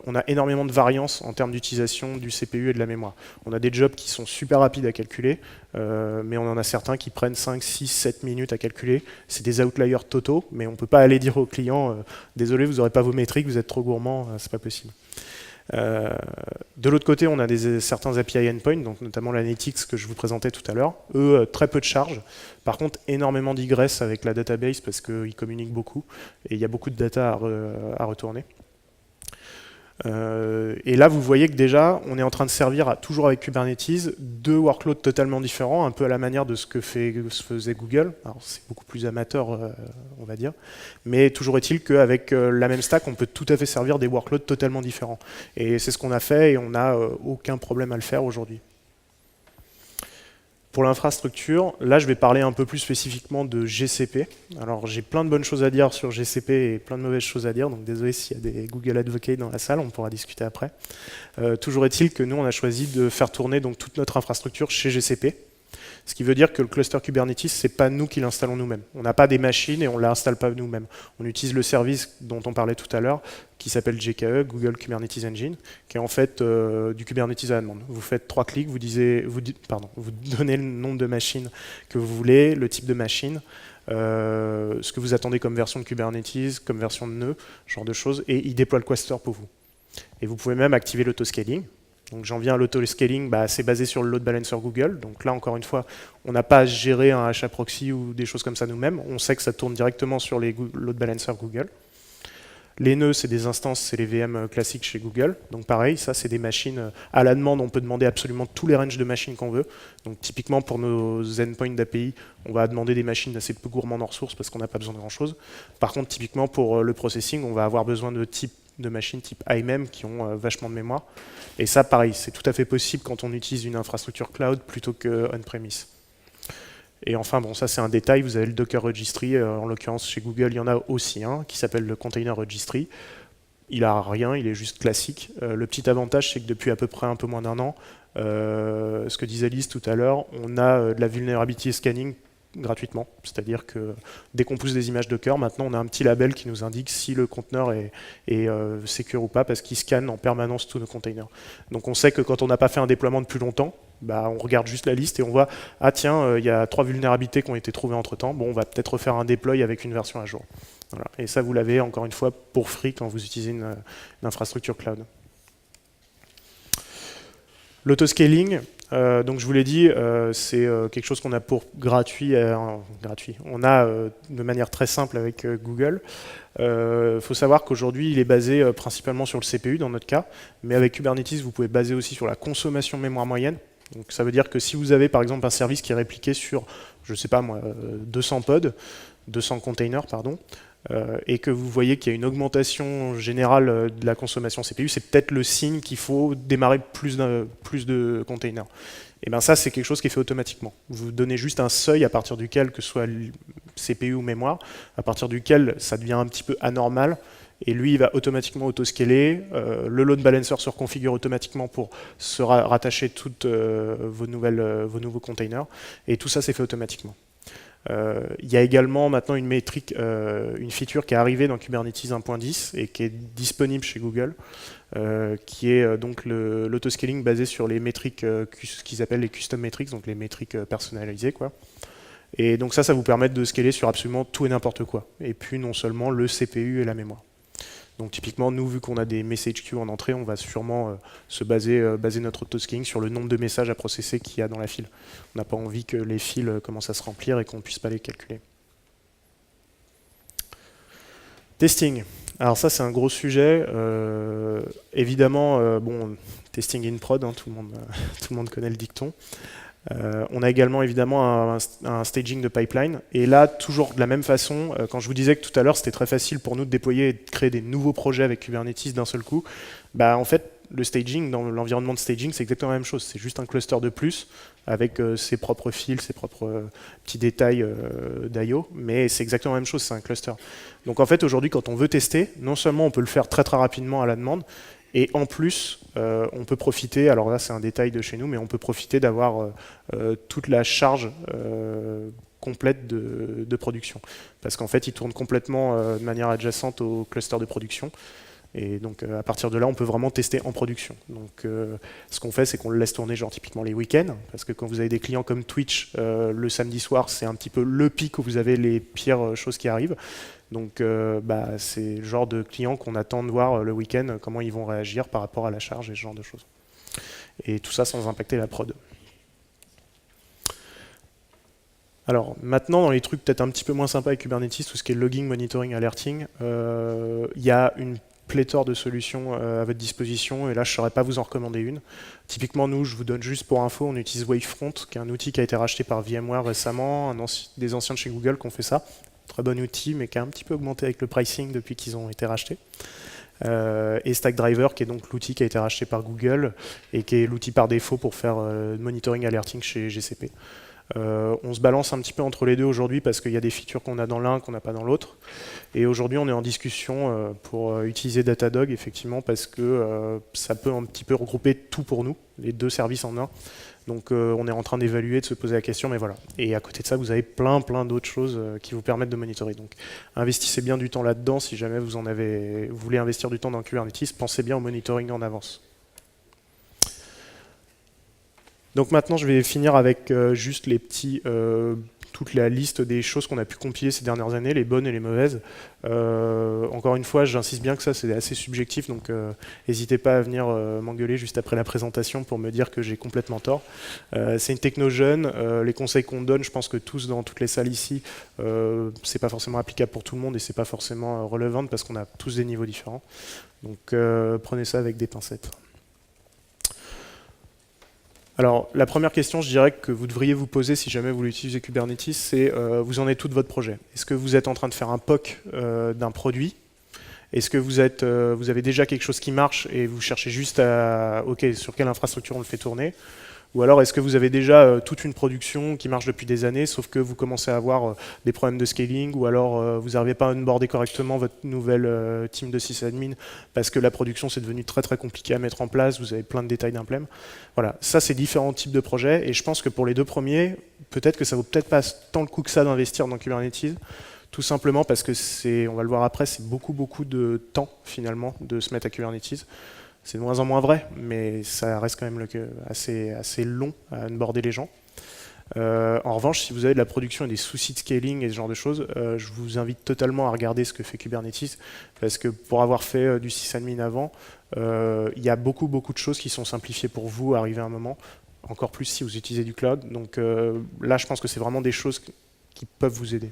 on a énormément de variance en termes d'utilisation du CPU et de la mémoire. On a des jobs qui sont super rapides à calculer, mais on en a certains qui prennent 5, 6, 7 minutes à calculer. C'est des outliers totaux, mais on ne peut pas aller dire au client désolé, vous n'aurez pas vos métriques, vous êtes trop gourmand, c'est pas possible. De l'autre côté, on a certains API endpoints, donc notamment l'analytics que je vous présentais tout à l'heure. Eux, très peu de charge. Par contre, énormément d'ingress avec la database parce qu'ils communiquent beaucoup et il y a beaucoup de data à retourner. Et là, vous voyez que déjà, on est en train de servir, toujours avec Kubernetes, deux workloads totalement différents, un peu à la manière de ce que faisait Google. Alors, c'est beaucoup plus amateur, on va dire. Mais toujours est-il qu'avec la même stack, on peut tout à fait servir des workloads totalement différents. Et c'est ce qu'on a fait et on n'a aucun problème à le faire aujourd'hui. Pour l'infrastructure, là je vais parler un peu plus spécifiquement de GCP. Alors j'ai plein de bonnes choses à dire sur GCP et plein de mauvaises choses à dire, donc désolé s'il y a des Google Advocates dans la salle, on pourra discuter après. Toujours est-il que nous on a choisi de faire tourner donc, toute notre infrastructure chez GCP. Ce qui veut dire que le cluster Kubernetes, c'est pas nous qui l'installons nous-mêmes. On n'a pas des machines et on ne l'installe pas nous-mêmes. On utilise le service dont on parlait tout à l'heure, qui s'appelle GKE, Google Kubernetes Engine, qui est en fait du Kubernetes à la demande. Vous faites 3 clics, vous donnez le nombre de machines que vous voulez, le type de machine, ce que vous attendez comme version de Kubernetes, comme version de nœud, ce genre de choses, et il déploie le cluster pour vous. Et vous pouvez même activer l'autoscaling. Donc j'en viens à l'autoscaling, c'est basé sur le load balancer Google. Donc là, encore une fois, on n'a pas à gérer un HAProxy ou des choses comme ça nous-mêmes. On sait que ça tourne directement sur les load balancers Google. Les nœuds, c'est des instances, c'est les VM classiques chez Google. Donc pareil, ça, c'est des machines à la demande. On peut demander absolument tous les ranges de machines qu'on veut. Donc typiquement, pour nos endpoints d'API, on va demander des machines assez peu gourmandes en ressources parce qu'on n'a pas besoin de grand-chose. Par contre, typiquement, pour le processing, on va avoir besoin de machines type IMEM qui ont vachement de mémoire. Et ça, pareil, c'est tout à fait possible quand on utilise une infrastructure cloud plutôt que on-premise. Et enfin, bon, ça c'est un détail, vous avez le Docker Registry, en l'occurrence chez Google, il y en a aussi un qui s'appelle le Container Registry. Il n'a rien, il est juste classique. Le petit avantage, c'est que depuis à peu près un peu moins d'un an, ce que disait Lise tout à l'heure, on a de la vulnerability scanning gratuitement. C'est-à-dire que dès qu'on pousse des images Docker, maintenant on a un petit label qui nous indique si le conteneur est secure ou pas, parce qu'il scanne en permanence tous nos containers. Donc on sait que quand on n'a pas fait un déploiement depuis longtemps, on regarde juste la liste et on voit « Ah tiens, il y a 3 vulnérabilités qui ont été trouvées entre-temps, bon on va peut-être refaire un deploy avec une version à jour. » Voilà. Et ça vous l'avez encore une fois pour free quand vous utilisez une infrastructure cloud. L'autoscaling, donc je vous l'ai dit, c'est quelque chose qu'on a pour gratuit. On a de manière très simple avec Google. Faut savoir qu'aujourd'hui, il est basé principalement sur le CPU dans notre cas, mais avec Kubernetes, vous pouvez baser aussi sur la consommation de mémoire moyenne. Donc ça veut dire que si vous avez par exemple un service qui est répliqué sur, je sais pas moi, 200 containers, pardon, et que vous voyez qu'il y a une augmentation générale de la consommation CPU, c'est peut-être le signe qu'il faut démarrer plus de containers. Et bien ça, c'est quelque chose qui est fait automatiquement. Vous donnez juste un seuil à partir duquel, que ce soit CPU ou mémoire, à partir duquel ça devient un petit peu anormal, et lui, il va automatiquement autoscaler. Le load balancer se reconfigure automatiquement pour se rattacher tous vos nouveaux containers, et tout ça, c'est fait automatiquement. Il y a également maintenant une métrique, une feature qui est arrivée dans Kubernetes 1.10 et qui est disponible chez Google, qui est donc l'autoscaling basé sur les métriques qu'ils appellent les custom metrics, donc les métriques personnalisées, quoi. Et donc ça vous permet de scaler sur absolument tout et n'importe quoi, et puis non seulement le CPU et la mémoire. Donc typiquement, nous, vu qu'on a des message queues en entrée, on va sûrement baser notre autoscaling sur le nombre de messages à processer qu'il y a dans la file. On n'a pas envie que les files commencent à se remplir et qu'on ne puisse pas les calculer. Testing. Alors ça, c'est un gros sujet. Évidemment, testing in prod, hein, tout le monde connaît le dicton. On a également évidemment un staging de pipeline. Et là, toujours de la même façon, quand je vous disais que tout à l'heure, c'était très facile pour nous de déployer et de créer des nouveaux projets avec Kubernetes d'un seul coup, en fait, le staging, dans l'environnement de staging, c'est exactement la même chose. C'est juste un cluster de plus avec ses propres fils, ses propres petits détails d'IO, mais c'est exactement la même chose, c'est un cluster. Donc en fait, aujourd'hui, quand on veut tester, non seulement on peut le faire très très rapidement à la demande, et en plus, on peut profiter, alors là c'est un détail de chez nous, mais on peut profiter d'avoir toute la charge complète de production. Parce qu'en fait, il tourne complètement de manière adjacente au cluster de production. Et donc à partir de là, on peut vraiment tester en production. Donc ce qu'on fait, c'est qu'on le laisse tourner genre typiquement les week-ends, parce que quand vous avez des clients comme Twitch, le samedi soir, c'est un petit peu le pic où vous avez les pires choses qui arrivent. Donc c'est le genre de client qu'on attend de voir le week-end, comment ils vont réagir par rapport à la charge et ce genre de choses. Et tout ça sans impacter la prod. Alors maintenant, dans les trucs peut-être un petit peu moins sympas avec Kubernetes, tout ce qui est logging, monitoring, alerting, il y a une pléthore de solutions à votre disposition, et là je ne saurais pas vous en recommander une. Typiquement nous, je vous donne juste pour info, on utilise Wavefront, qui est un outil qui a été racheté par VMware récemment, des anciens de chez Google qui ont fait ça. Très bon outil, mais qui a un petit peu augmenté avec le pricing depuis qu'ils ont été rachetés. Et Stackdriver, qui est donc l'outil qui a été racheté par Google, et qui est l'outil par défaut pour faire monitoring alerting chez GCP. On se balance un petit peu entre les deux aujourd'hui parce qu'il y a des features qu'on a dans l'un qu'on n'a pas dans l'autre. Et aujourd'hui, on est en discussion pour utiliser Datadog, effectivement, parce que ça peut un petit peu regrouper tout pour nous, les deux services en un. Donc on est en train d'évaluer, de se poser la question, mais voilà. Et à côté de ça, vous avez plein d'autres choses qui vous permettent de monitorer. Donc investissez bien du temps là-dedans. Si jamais vous voulez investir du temps dans Kubernetes, pensez bien au monitoring en avance. Donc maintenant, je vais finir avec juste les toute la liste des choses qu'on a pu compiler ces dernières années, les bonnes et les mauvaises. Encore une fois, j'insiste bien que ça, c'est assez subjectif, donc n'hésitez pas à venir m'engueuler juste après la présentation pour me dire que j'ai complètement tort. C'est une techno jeune, les conseils qu'on donne, je pense que tous dans toutes les salles ici, c'est pas forcément applicable pour tout le monde et c'est pas forcément relevant parce qu'on a tous des niveaux différents. Donc prenez ça avec des pincettes. Alors, la première question, je dirais que vous devriez vous poser si jamais vous voulez utiliser Kubernetes, c'est vous en êtes tout de votre projet. Est-ce que vous êtes en train de faire un POC d'un produit? Est-ce que vous avez déjà quelque chose qui marche et vous cherchez juste à OK, sur quelle infrastructure on le fait tourner? Ou alors est-ce que vous avez déjà toute une production qui marche depuis des années, sauf que vous commencez à avoir des problèmes de scaling, ou alors vous n'arrivez pas à onboarder correctement votre nouvelle team de sysadmin parce que la production c'est devenu très compliqué à mettre en place, vous avez plein de détails d'implème. Voilà, ça c'est différents types de projets, et je pense que pour les deux premiers, peut-être que ça vaut peut-être pas tant le coup que ça d'investir dans Kubernetes, tout simplement parce que on va le voir après, c'est beaucoup de temps finalement de se mettre à Kubernetes. C'est de moins en moins vrai, mais ça reste quand même assez long à onboarder les gens. En revanche, si vous avez de la production et des soucis de scaling et ce genre de choses, je vous invite totalement à regarder ce que fait Kubernetes, parce que pour avoir fait du sysadmin avant, il y a beaucoup de choses qui sont simplifiées pour vous arrivé à un moment, encore plus si vous utilisez du cloud. Donc là, je pense que c'est vraiment des choses qui peuvent vous aider.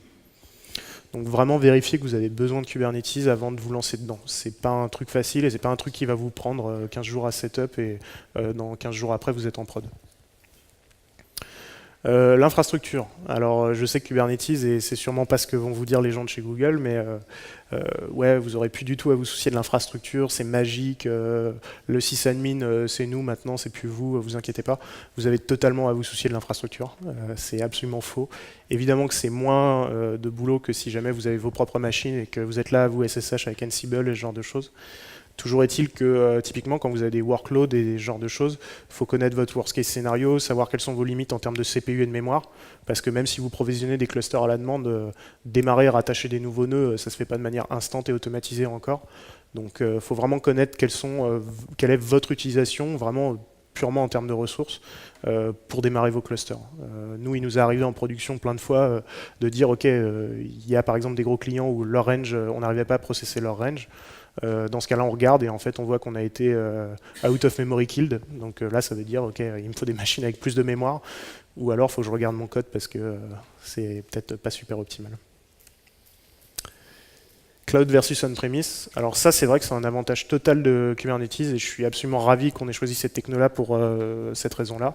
Donc vraiment vérifiez que vous avez besoin de Kubernetes avant de vous lancer dedans. C'est pas un truc facile et c'est pas un truc qui va vous prendre 15 jours à setup et dans 15 jours après vous êtes en prod. L'infrastructure. Alors je sais que Kubernetes, et c'est sûrement pas ce que vont vous dire les gens de chez Google, mais ouais, vous aurez plus du tout à vous soucier de l'infrastructure, c'est magique, le sysadmin c'est nous maintenant, c'est plus vous inquiétez pas. Vous avez totalement à vous soucier de l'infrastructure, c'est absolument faux. Évidemment que c'est moins de boulot que si jamais vous avez vos propres machines et que vous êtes là à vous SSH avec Ansible et ce genre de choses. Toujours est-il que typiquement quand vous avez des workloads et ce genre de choses, il faut connaître votre worst case scénario, savoir quelles sont vos limites en termes de CPU et de mémoire, parce que même si vous provisionnez des clusters à la demande, démarrer, rattacher des nouveaux nœuds, ça ne se fait pas de manière instante et automatisée encore. Donc il faut vraiment connaître quelle est votre utilisation, vraiment purement en termes de ressources, pour démarrer vos clusters. Nous, il nous est arrivé en production plein de fois de dire, OK, il y a par exemple des gros clients où leur range, on n'arrivait pas à processer leur range. Dans ce cas-là, on regarde et en fait, on voit qu'on a été out of memory killed. Donc là, ça veut dire, OK, il me faut des machines avec plus de mémoire, ou alors il faut que je regarde mon code parce que c'est peut-être pas super optimal. Cloud versus on-premise. Alors ça, c'est vrai que c'est un avantage total de Kubernetes et je suis absolument ravi qu'on ait choisi cette techno-là pour cette raison-là.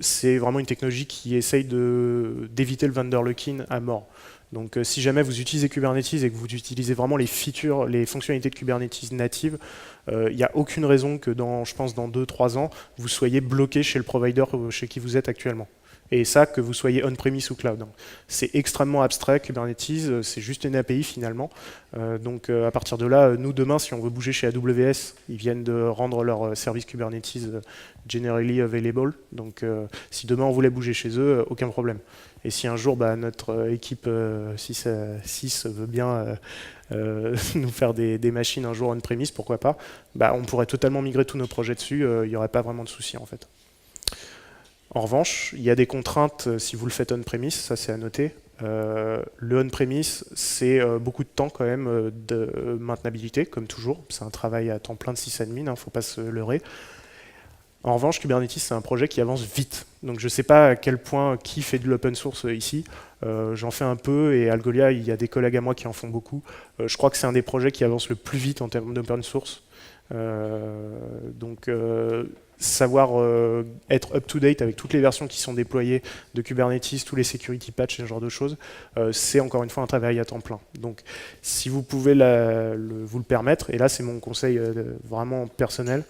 C'est vraiment une technologie qui essaye d'éviter le vendor lock-in à mort. Donc si jamais vous utilisez Kubernetes et que vous utilisez vraiment les features, les fonctionnalités de Kubernetes natives, il n'y a aucune raison que je pense dans 2-3 ans, vous soyez bloqué chez le provider chez qui vous êtes actuellement. Et ça, que vous soyez on-premise ou cloud. C'est extrêmement abstrait, Kubernetes, c'est juste une API finalement. Donc à partir de là, nous demain, si on veut bouger chez AWS, ils viennent de rendre leur service Kubernetes generally available. Donc si demain on voulait bouger chez eux, aucun problème. Et si un jour notre équipe 6 veut bien nous faire des machines un jour on-premise, pourquoi pas, on pourrait totalement migrer tous nos projets dessus, il n'y aurait pas vraiment de souci en fait. En revanche, il y a des contraintes si vous le faites on-premise, ça c'est à noter. Le on-premise, c'est beaucoup de temps quand même de maintenabilité, comme toujours. C'est un travail à temps plein de sysadmin, il ne faut pas se leurrer. En revanche, Kubernetes, c'est un projet qui avance vite. Donc je ne sais pas à quel point qui fait de l'open source ici. J'en fais un peu et Algolia, il y a des collègues à moi qui en font beaucoup. Je crois que c'est un des projets qui avance le plus vite en termes d'open source. Savoir être up-to-date avec toutes les versions qui sont déployées de Kubernetes, tous les security patchs, ce genre de choses, c'est encore une fois un travail à temps plein. Donc si vous pouvez vous le permettre, et là c'est mon conseil vraiment personnel,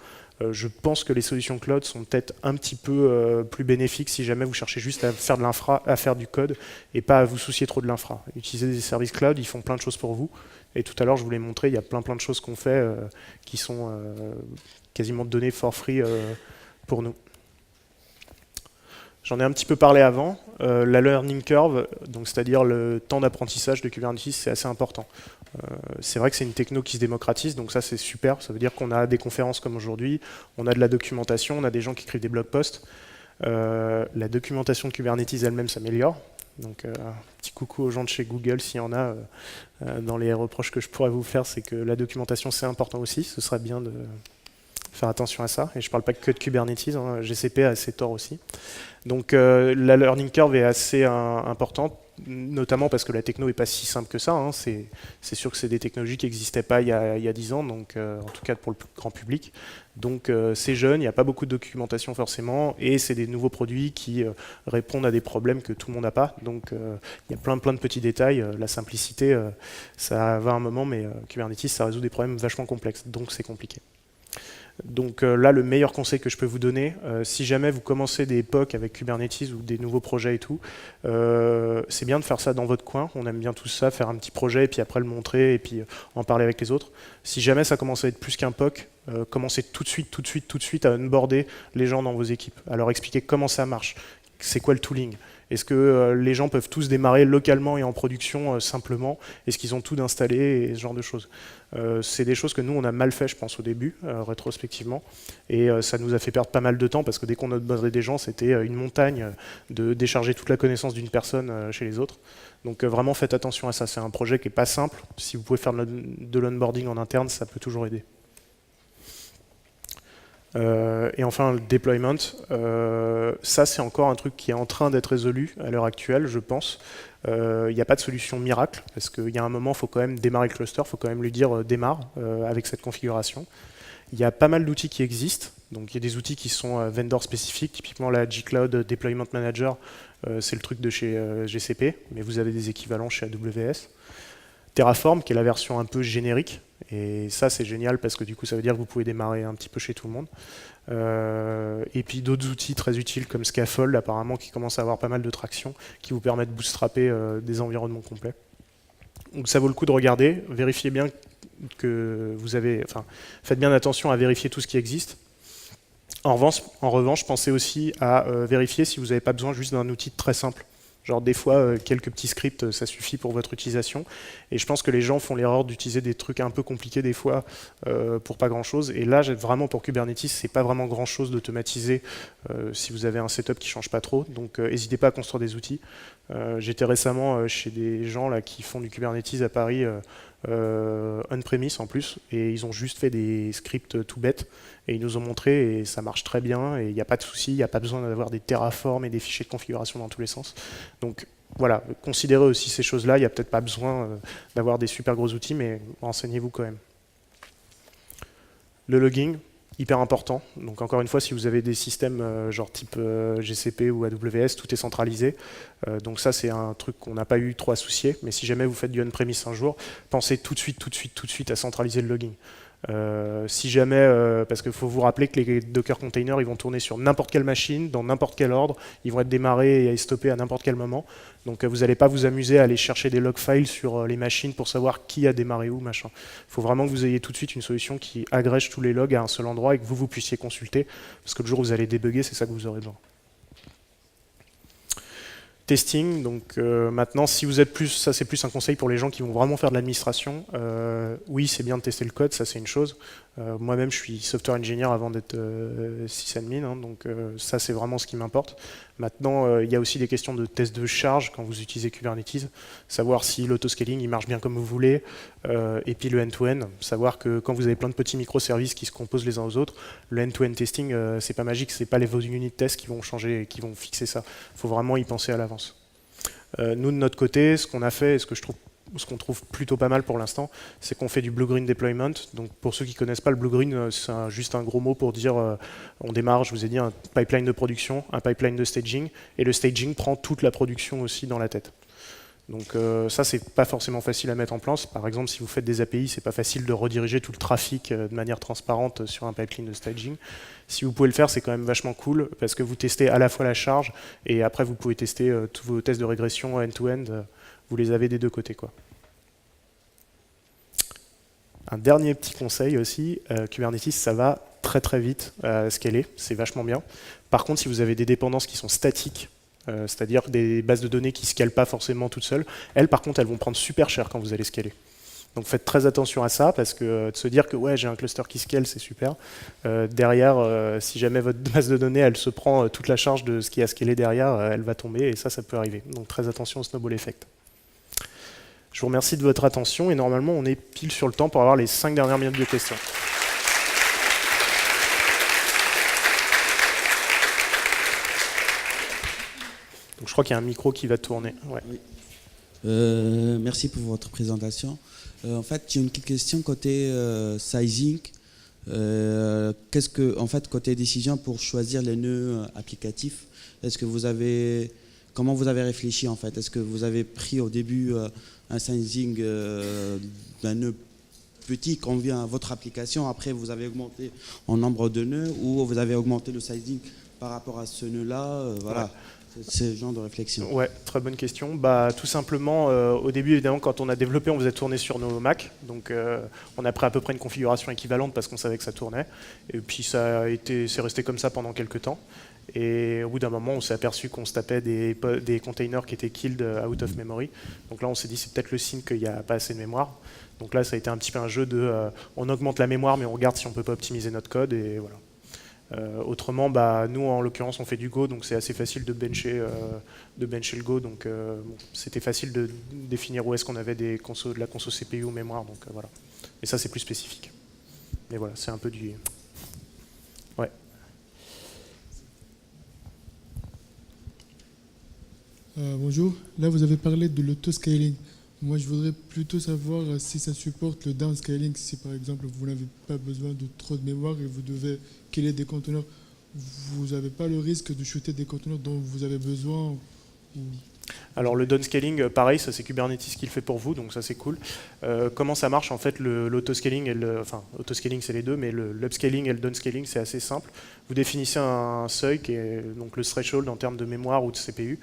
je pense que les solutions cloud sont peut-être un petit peu plus bénéfiques si jamais vous cherchez juste à faire de l'infra, à faire du code et pas à vous soucier trop de l'infra. Utiliser des services cloud, ils font plein de choses pour vous. Et tout à l'heure, je vous l'ai montré, il y a plein de choses qu'on fait qui sont quasiment données for free pour nous. J'en ai un petit peu parlé avant. La learning curve, donc c'est-à-dire le temps d'apprentissage de Kubernetes, c'est assez important. C'est vrai que c'est une techno qui se démocratise, donc ça c'est super. Ça veut dire qu'on a des conférences comme aujourd'hui, on a de la documentation, on a des gens qui écrivent des blog posts. La documentation de Kubernetes elle-même s'améliore. Donc un petit coucou aux gens de chez Google s'il y en a. Dans les reproches que je pourrais vous faire, c'est que la documentation c'est important aussi. Ce serait bien de faire attention à ça. Et je ne parle pas que de Kubernetes, hein, GCP a assez tort aussi. Donc la learning curve est assez importante, notamment parce que la techno n'est pas si simple que ça. Hein. C'est sûr que c'est des technologies qui n'existaient pas il y a 10 ans, donc, en tout cas pour le plus grand public. Donc c'est jeune, il n'y a pas beaucoup de documentation forcément, et c'est des nouveaux produits qui répondent à des problèmes que tout le monde n'a pas. Donc il y a plein de petits détails. La simplicité, ça va un moment, mais Kubernetes, ça résout des problèmes vachement complexes, donc c'est compliqué. Donc là, le meilleur conseil que je peux vous donner, si jamais vous commencez des POC avec Kubernetes ou des nouveaux projets et tout, c'est bien de faire ça dans votre coin. On aime bien tout ça, faire un petit projet et puis après le montrer et puis en parler avec les autres. Si jamais ça commence à être plus qu'un POC, commencez tout de suite à onboarder les gens dans vos équipes, à leur expliquer comment ça marche, c'est quoi le tooling. Est-ce que les gens peuvent tous démarrer localement et en production simplement? Est-ce qu'ils ont tout installé et ce genre de choses? C'est des choses que nous, on a mal fait, je pense, au début, rétrospectivement. Et ça nous a fait perdre pas mal de temps parce que dès qu'on onboardait des gens, c'était une montagne de décharger toute la connaissance d'une personne chez les autres. Donc vraiment, faites attention à ça. C'est un projet qui n'est pas simple. Si vous pouvez faire de l'onboarding en interne, ça peut toujours aider. Et enfin, le deployment, ça c'est encore un truc qui est en train d'être résolu à l'heure actuelle, je pense. Il n'y a pas de solution miracle, parce qu'il y a un moment, il faut quand même démarrer le cluster, il faut quand même lui dire démarre avec cette configuration. Il y a pas mal d'outils qui existent, donc il y a des outils qui sont vendor spécifiques, typiquement la G-Cloud Deployment Manager, c'est le truc de chez GCP, mais vous avez des équivalents chez AWS. Terraform, qui est la version un peu générique, et ça c'est génial parce que du coup ça veut dire que vous pouvez démarrer un petit peu chez tout le monde. Et puis d'autres outils très utiles comme Scaffold apparemment qui commencent à avoir pas mal de traction, qui vous permettent de bootstrapper des environnements complets. Donc ça vaut le coup de regarder, vérifiez bien que vous avez, enfin faites bien attention à vérifier tout ce qui existe. En revanche, pensez aussi à vérifier si vous n'avez pas besoin juste d'un outil très simple. Genre des fois, quelques petits scripts, ça suffit pour votre utilisation. Et je pense que les gens font l'erreur d'utiliser des trucs un peu compliqués des fois pour pas grand-chose. Et là, vraiment pour Kubernetes, c'est pas vraiment grand-chose d'automatiser si vous avez un setup qui change pas trop. Donc n'hésitez pas à construire des outils. J'étais récemment chez des gens là, qui font du Kubernetes à Paris on-premise en plus, et ils ont juste fait des scripts tout bêtes, et ils nous ont montré, et ça marche très bien, et il n'y a pas de souci, il n'y a pas besoin d'avoir des terraforms et des fichiers de configuration dans tous les sens. Donc voilà, considérez aussi ces choses-là, il n'y a peut-être pas besoin d'avoir des super gros outils, mais renseignez-vous quand même. Le logging, hyper important. Donc encore une fois, si vous avez des systèmes genre type GCP ou AWS, tout est centralisé. Donc ça, c'est un truc qu'on n'a pas eu trop à soucier. Mais si jamais vous faites du on-premise un jour, pensez tout de suite à centraliser le logging. Si jamais, parce qu'il faut vous rappeler que les Docker containers, ils vont tourner sur n'importe quelle machine, dans n'importe quel ordre, ils vont être démarrés et stoppés à n'importe quel moment. Donc vous n'allez pas vous amuser à aller chercher des log files sur les machines pour savoir qui a démarré où, machin. Il faut vraiment que vous ayez tout de suite une solution qui agrège tous les logs à un seul endroit et que vous puissiez consulter, parce que le jour où vous allez débugger, c'est ça que vous aurez besoin. Testing, donc maintenant, si vous êtes plus, ça c'est plus un conseil pour les gens qui vont vraiment faire de l'administration. Oui, c'est bien de tester le code, ça c'est une chose. Moi-même, je suis software engineer avant d'être sysadmin, hein, donc ça c'est vraiment ce qui m'importe. Maintenant, il y a aussi des questions de test de charge quand vous utilisez Kubernetes, savoir si l'autoscaling il marche bien comme vous voulez, et puis le end-to-end, savoir que quand vous avez plein de petits microservices qui se composent les uns aux autres, le end-to-end testing, c'est pas magique, c'est pas les vos unit tests qui vont changer, qui vont fixer ça. Il faut vraiment y penser à l'avance. Nous, de notre côté, ce qu'on a fait, et ce qu'on trouve plutôt pas mal pour l'instant, c'est qu'on fait du blue-green deployment. Donc pour ceux qui ne connaissent pas le blue-green, c'est juste un gros mot pour dire on démarre, je vous ai dit, un pipeline de production, un pipeline de staging, et le staging prend toute la production aussi dans la tête. Donc ça, c'est pas forcément facile à mettre en place. Par exemple, si vous faites des API, c'est pas facile de rediriger tout le trafic de manière transparente sur un pipeline de staging. Si vous pouvez le faire, c'est quand même vachement cool parce que vous testez à la fois la charge et après vous pouvez tester tous vos tests de régression end-to-end. Vous les avez des deux côtés, quoi. Un dernier petit conseil aussi, Kubernetes, ça va très très vite scaler, c'est vachement bien. Par contre, si vous avez des dépendances qui sont statiques, c'est-à-dire des bases de données qui ne scalent pas forcément toutes seules, elles par contre elles vont prendre super cher quand vous allez scaler. Donc faites très attention à ça, parce que de se dire que ouais j'ai un cluster qui scale, c'est super. Derrière, si jamais votre base de données elle se prend toute la charge de ce qui a scalé derrière, elle va tomber et ça peut arriver. Donc très attention au snowball effect. Je vous remercie de votre attention et normalement on est pile sur le temps pour avoir les 5 dernières minutes de questions. Donc je crois qu'il y a un micro qui va tourner. Ouais. Oui. Merci pour votre présentation. En fait, j'ai une petite question côté sizing. Qu'est-ce que, en fait, côté décision pour choisir les nœuds applicatifs, est-ce que vous avez, comment vous avez réfléchi en fait? Est-ce que vous avez pris au début un sizing d'un nœud petit convient à votre application, après vous avez augmenté en nombre de nœuds, ou vous avez augmenté le sizing par rapport à ce nœud-là, voilà. Ouais. C'est ce genre de réflexion. Ouais, très bonne question. Bah, tout simplement, au début, évidemment, quand on a développé, on faisait tourner sur nos Mac. Donc, on a pris à peu près une configuration équivalente parce qu'on savait que ça tournait. Et puis, c'est resté comme ça pendant quelques temps. Et au bout d'un moment, on s'est aperçu qu'on se tapait des containers qui étaient killed out of memory. Donc là, on s'est dit, c'est peut-être le signe qu'il n'y a pas assez de mémoire. Donc là, ça a été un petit peu un jeu de on augmente la mémoire, mais on regarde si on ne peut pas optimiser notre code. Et voilà. Autrement, bah, nous en l'occurrence on fait du Go, donc c'est assez facile de bencher le Go, donc bon, c'était facile de définir où est-ce qu'on avait de la conso CPU ou mémoire, donc voilà. Et ça c'est plus spécifique. Mais voilà, c'est un peu du... Ouais. Bonjour, là vous avez parlé de l'autoscaling. Moi je voudrais plutôt savoir si ça supporte le downscaling, si par exemple vous n'avez pas besoin de trop de mémoire et vous devez scaler des conteneurs, vous n'avez pas le risque de shooter des conteneurs dont vous avez besoin ou... Alors le downscaling, pareil, ça c'est Kubernetes qui le fait pour vous, donc ça c'est cool. Comment ça marche en fait l'autoscaling, enfin autoscaling c'est les deux, mais l'upscaling et le downscaling c'est assez simple. Vous définissez un seuil qui est donc le threshold en termes de mémoire ou de CPU,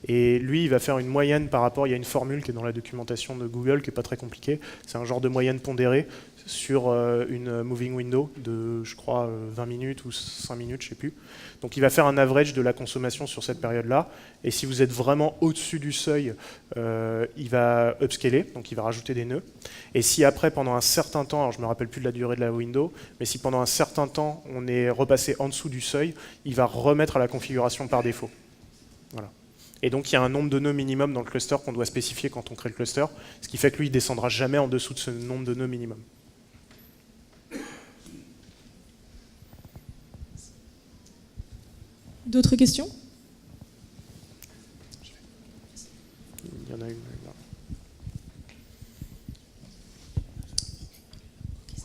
et lui il va faire une moyenne par rapport, il y a une formule qui est dans la documentation de Google qui n'est pas très compliquée, c'est un genre de moyenne pondérée sur une moving window de, je crois, 20 minutes ou 5 minutes, je ne sais plus. Donc il va faire un average de la consommation sur cette période-là, et si vous êtes vraiment au-dessus du seuil, il va upscaler, donc il va rajouter des nœuds. Et si après, pendant un certain temps, alors je ne me rappelle plus de la durée de la window, mais si pendant un certain temps, on est repassé en dessous du seuil, il va remettre à la configuration par défaut. Voilà. Et donc il y a un nombre de nœuds minimum dans le cluster qu'on doit spécifier quand on crée le cluster, ce qui fait que lui, il ne descendra jamais en dessous de ce nombre de nœuds minimum. D'autres questions? Il y en a une.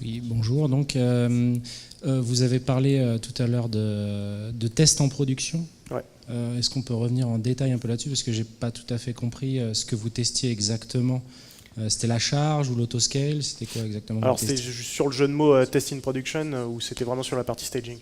Oui, bonjour. Donc, vous avez parlé tout à l'heure de tests en production. Ouais. Est-ce qu'on peut revenir en détail un peu là-dessus? Parce que je n'ai pas tout à fait compris ce que vous testiez exactement. C'était la charge ou l'autoscale? C'était quoi exactement? Alors, c'est sur le jeu de mots test in production ou c'était vraiment sur la partie staging?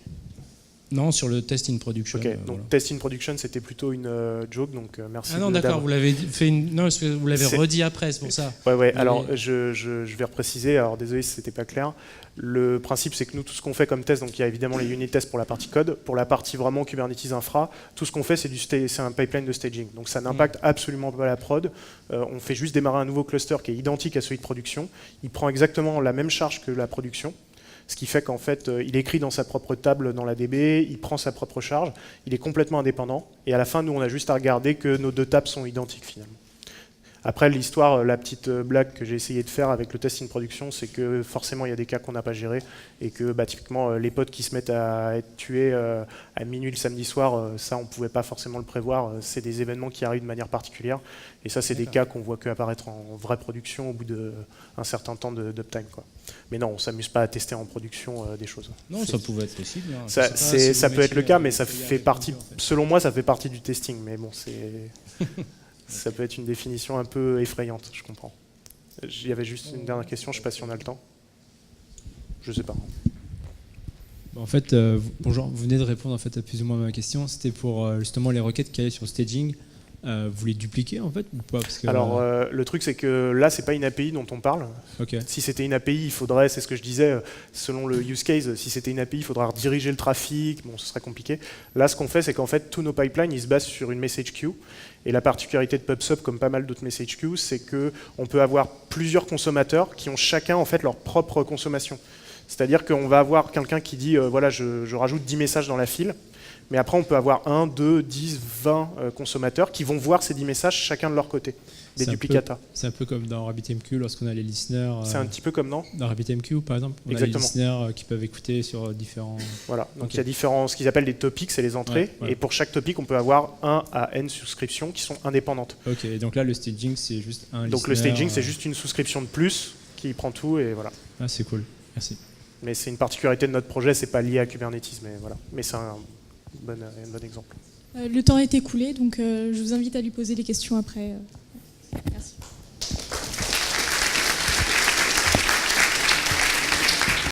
Non, sur le test in production. Ok, donc voilà. test in production, c'était plutôt une joke, donc merci. Ah non, d'accord, vous l'avez fait non, parce que vous l'avez redit après, c'est pour ça. Ouais. Mais... Alors, je vais repréciser. Alors, désolé si c'était pas clair. Le principe, c'est que nous, tout ce qu'on fait comme test, donc il y a évidemment les unit tests pour la partie code, pour la partie vraiment Kubernetes infra, tout ce qu'on fait, c'est un pipeline de staging. Donc, ça n'impacte absolument pas la prod. On fait juste démarrer un nouveau cluster qui est identique à celui de production. Il prend exactement la même charge que la production. Ce qui fait qu'en fait, il écrit dans sa propre table dans la DB, il prend sa propre charge, il est complètement indépendant. Et à la fin, nous, on a juste à regarder que nos deux tables sont identiques finalement. Après, l'histoire, la petite blague que j'ai essayé de faire avec le test in production, c'est que forcément, il y a des cas qu'on n'a pas gérés et que typiquement, les potes qui se mettent à être tués à minuit le samedi soir, ça, on ne pouvait pas forcément le prévoir. C'est des événements qui arrivent de manière particulière. Et ça, c'est des cas qu'on voit qu'apparaître en vraie production au bout d'un certain temps d'uptime, quoi. Mais non, on ne s'amuse pas à tester en production des choses. Non, ça pouvait être possible. Hein. Ça peut être le cas, mais ça fait partie, selon moi, ça fait partie du testing. Mais bon, ça peut être une définition un peu effrayante, je comprends. Il y avait juste une dernière question, je ne sais pas si on a le temps. Je ne sais pas. En fait, bonjour, vous venez de répondre en fait, à plus ou moins ma question. C'était pour justement les requêtes qui allaient sur le staging. Vous les dupliquez en fait ou pas? Parce que, alors le truc c'est que là c'est pas une API dont on parle. Okay. Si c'était une API, il faudrait, c'est ce que je disais, selon le use case, si c'était une API, il faudra rediriger le trafic, bon ce serait compliqué. Là ce qu'on fait c'est qu'en fait tous nos pipelines ils se basent sur une message queue et la particularité de PubSub comme pas mal d'autres message queues c'est qu'on peut avoir plusieurs consommateurs qui ont chacun en fait leur propre consommation. C'est-à-dire qu'on va avoir quelqu'un qui dit voilà je rajoute 10 messages dans la file. Mais après, on peut avoir 1, 2, 10, 20 consommateurs qui vont voir ces 10 messages chacun de leur côté, des duplicata. C'est un peu comme dans RabbitMQ lorsqu'on a les listeners. C'est un petit peu comme dans RabbitMQ, par exemple. On Exactement. a les listeners qui peuvent écouter sur différents... Voilà, donc il y a différents, ce qu'ils appellent les topics, c'est les entrées. Ouais, voilà. Et pour chaque topic, on peut avoir 1 à n souscriptions qui sont indépendantes. Ok, et donc là, le staging, c'est juste un listener. Donc le staging, c'est juste une souscription de plus qui prend tout et voilà. Ah, c'est cool, merci. Mais c'est une particularité de notre projet, c'est pas lié à Kubernetes, mais voilà. Mais c'est un bon exemple. Le temps est écoulé, donc je vous invite à lui poser des questions après.